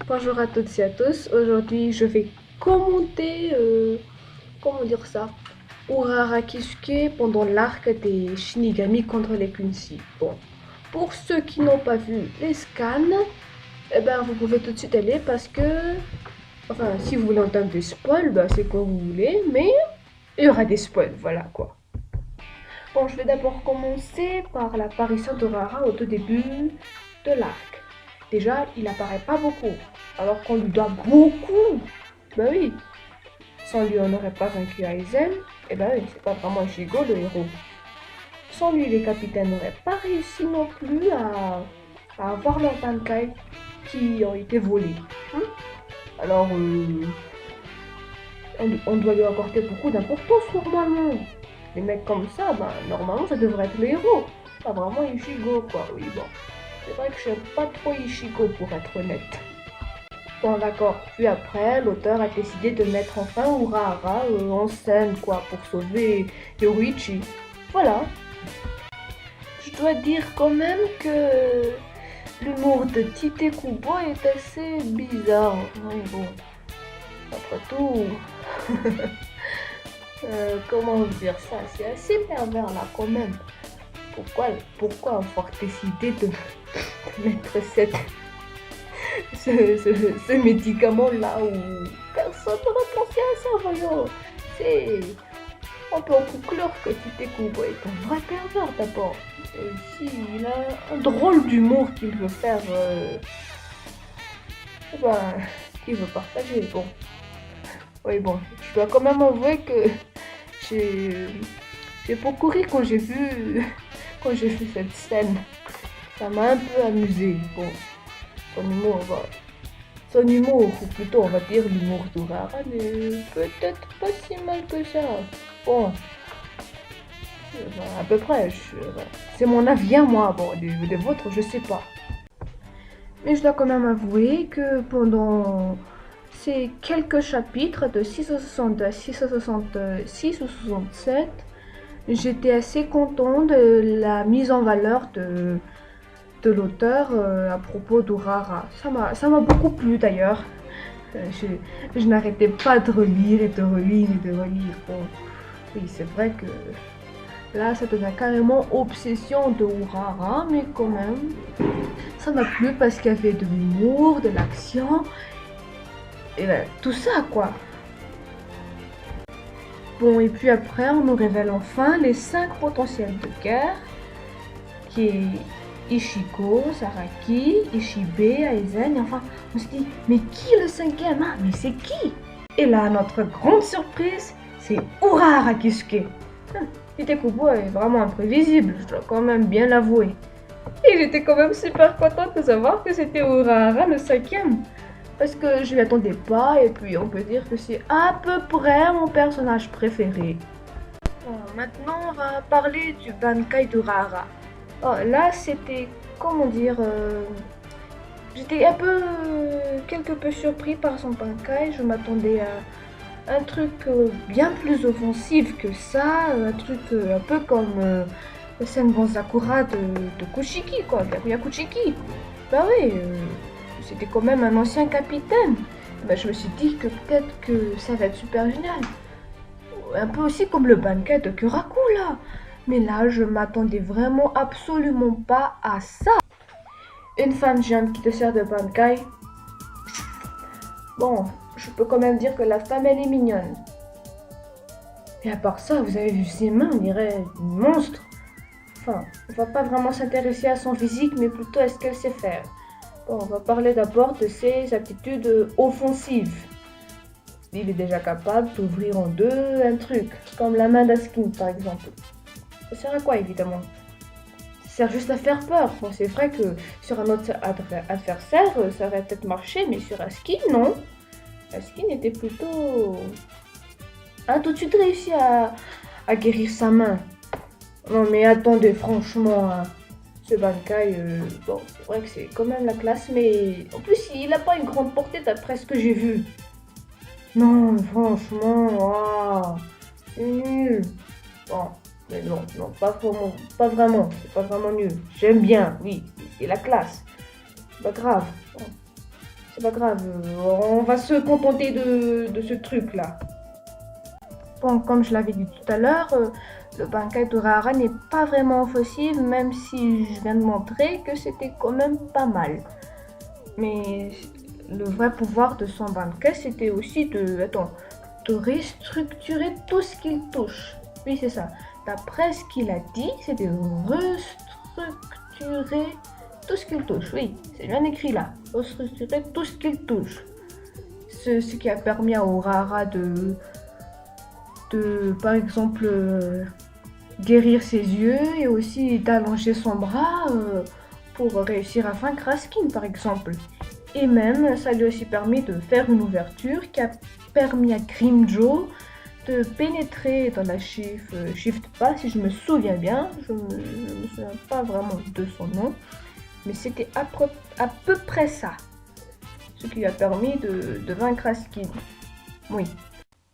Bonjour à toutes et à tous. Aujourd'hui, je vais commenter, comment dire ça, Urara Kisuke pendant l'arc des Shinigami contre les Kunshi. Bon, pour ceux qui n'ont pas vu les scans, eh ben, vous pouvez tout de suite aller parce que, enfin, si vous voulez entendre des spoils, ben, c'est comme vous voulez, mais il y aura des spoils, voilà quoi. Bon, je vais d'abord commencer par l'apparition d'Urara au tout début de l'arc. Déjà, il apparaît pas beaucoup, alors qu'on lui doit beaucoup. Bah oui, sans lui on n'aurait pas vaincu Aizen, et bah oui, c'est pas vraiment Ichigo le héros. Sans lui, les capitaines n'auraient pas réussi non plus à avoir leurs Bankai qui ont été volés. Hein. Alors, on doit lui accorder beaucoup d'importance normalement. Les mecs comme ça, bah, normalement ça devrait être le héros. Pas vraiment Ichigo quoi, oui bon. C'est vrai que je n'aime pas trop Ichigo pour être honnête. Bon d'accord, puis après, l'auteur a décidé de mettre enfin Urahara en scène quoi, pour sauver Yoruichi. Voilà. Je dois dire quand même que l'humour de Tite Kubo est assez bizarre. Oui bon, après tout... comment vous dire ça, c'est assez pervers là quand même. Pourquoi avoir décidé de mettre ce médicament là où personne n'aurait pensé à ça, voyons. C'est... On peut en conclure que Tite Kubo est un vrai pervers d'abord. Et aussi, il a un drôle d'humour qu'il veut faire... ben, qu'il veut partager, bon. Oui, bon, je dois quand même avouer que j'ai beaucoup ri quand j'ai vu cette scène. Ça m'a un peu amusé. Bon, son humour, son humour, ou plutôt on va dire l'humour d'Urara, n'est peut-être pas si mal que ça. Bon, à peu près, c'est mon avis à moi, bon, des vôtres, je sais pas. Mais je dois quand même avouer que pendant ces quelques chapitres de 660 à 666 ou 67, j'étais assez content de la mise en valeur de l'auteur à propos d'Urara. Ça m'a beaucoup plu d'ailleurs. Je n'arrêtais pas de relire et de relire et de relire. Bon, oui, c'est vrai que là, ça devient carrément obsession de Urara, mais quand même, ça m'a plu parce qu'il y avait de l'humour, de l'action, et là, tout ça quoi. Bon, et puis après, on nous révèle enfin les 5 potentiels de guerre, qui est Ichigo, Saraki, Ishibe, Aizen, et enfin, on se dit, mais qui est le cinquième, hein? Mais c'est qui? Et là, notre grande surprise, c'est Urahara Kisuke. Tite Kubo est vraiment imprévisible, je dois quand même bien l'avouer. Et j'étais quand même super contente de savoir que c'était Urahara le cinquième. Parce que je m'y attendais pas, et puis on peut dire que c'est à peu près mon personnage préféré. Bon, maintenant, on va parler du Bankai d'Urahara. Oh, là, c'était, comment dire, j'étais un peu, quelque peu surpris par son Bankai. Je m'attendais à un truc bien plus offensif que ça, un truc un peu comme le Senbon Sakura de Kushiki, quoi, Garuya Kushiki. Bah oui, c'était quand même un ancien capitaine. Bah, je me suis dit que peut-être que ça va être super génial. Un peu aussi comme le Bankai de Kuraku, là. Mais là, je m'attendais vraiment absolument pas à ça. Une femme jeune qui te sert de Bankai. Bon, je peux quand même dire que la femme, elle est mignonne. Et à part ça, vous avez vu ses mains, on dirait un monstre. Enfin, on va pas vraiment s'intéresser à son physique, mais plutôt à ce qu'elle sait faire. Bon, on va parler d'abord de ses aptitudes offensives. Il est déjà capable d'ouvrir en deux un truc, comme la main d'Askin par exemple. Ça sert à quoi évidemment? Ça sert juste à faire peur. Bon, c'est vrai que sur un autre adversaire, ça aurait peut-être marché, mais sur Askin, non. Askin était plutôt... a tout de suite réussi à guérir sa main. Non mais attendez, franchement, hein, ce Bankai, bon, c'est vrai que c'est quand même la classe, mais en plus, il n'a pas une grande portée d'après ce que j'ai vu. Non, franchement, waouh, c'est nul. Bon, mais non, pas vraiment, c'est pas vraiment nul. J'aime bien, oui, c'est la classe. C'est pas grave. Bon. C'est pas grave, on va se contenter de ce truc-là. Bon, comme je l'avais dit tout à l'heure, le Bankai d'Urahara n'est pas vraiment offensif, même si je viens de montrer que c'était quand même pas mal. Mais le vrai pouvoir de son Bankai, c'était aussi de restructurer tout ce qu'il touche. Oui, c'est ça. D'après ce qu'il a dit, c'est de restructurer tout ce qu'il touche. Oui, c'est bien écrit là. Restructurer tout ce qu'il touche. Ce qui a permis à Urahara par exemple, guérir ses yeux et aussi d'allonger son bras pour réussir à vaincre Raskin, par exemple. Et même, ça lui a aussi permis de faire une ouverture qui a permis à Grimjaw de pénétrer dans la Shift Pass, si je me souviens bien. Je ne me souviens pas vraiment de son nom, mais c'était à peu près ça. Ce qui lui a permis de vaincre Raskin. Oui.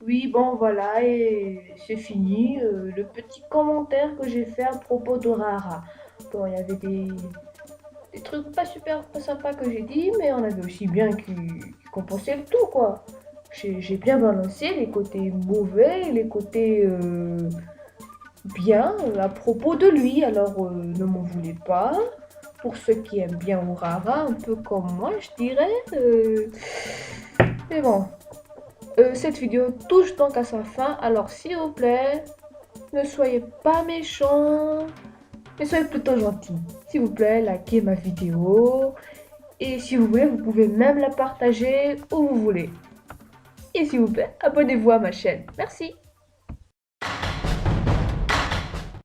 Oui, bon voilà, et c'est fini. Le petit commentaire que j'ai fait à propos d'Urahara. Bon, il y avait des trucs pas super pas sympas que j'ai dit, mais on avait aussi bien qui compensaient le tout, quoi. J'ai bien balancé les côtés mauvais et les côtés bien à propos de lui. Alors, ne m'en voulez pas. Pour ceux qui aiment bien Urahara, un peu comme moi, je dirais. Mais bon. Cette vidéo touche donc à sa fin, alors s'il vous plaît, ne soyez pas méchants, mais soyez plutôt gentils. S'il vous plaît, likez ma vidéo, et si vous voulez, vous pouvez même la partager où vous voulez. Et s'il vous plaît, abonnez-vous à ma chaîne. Merci.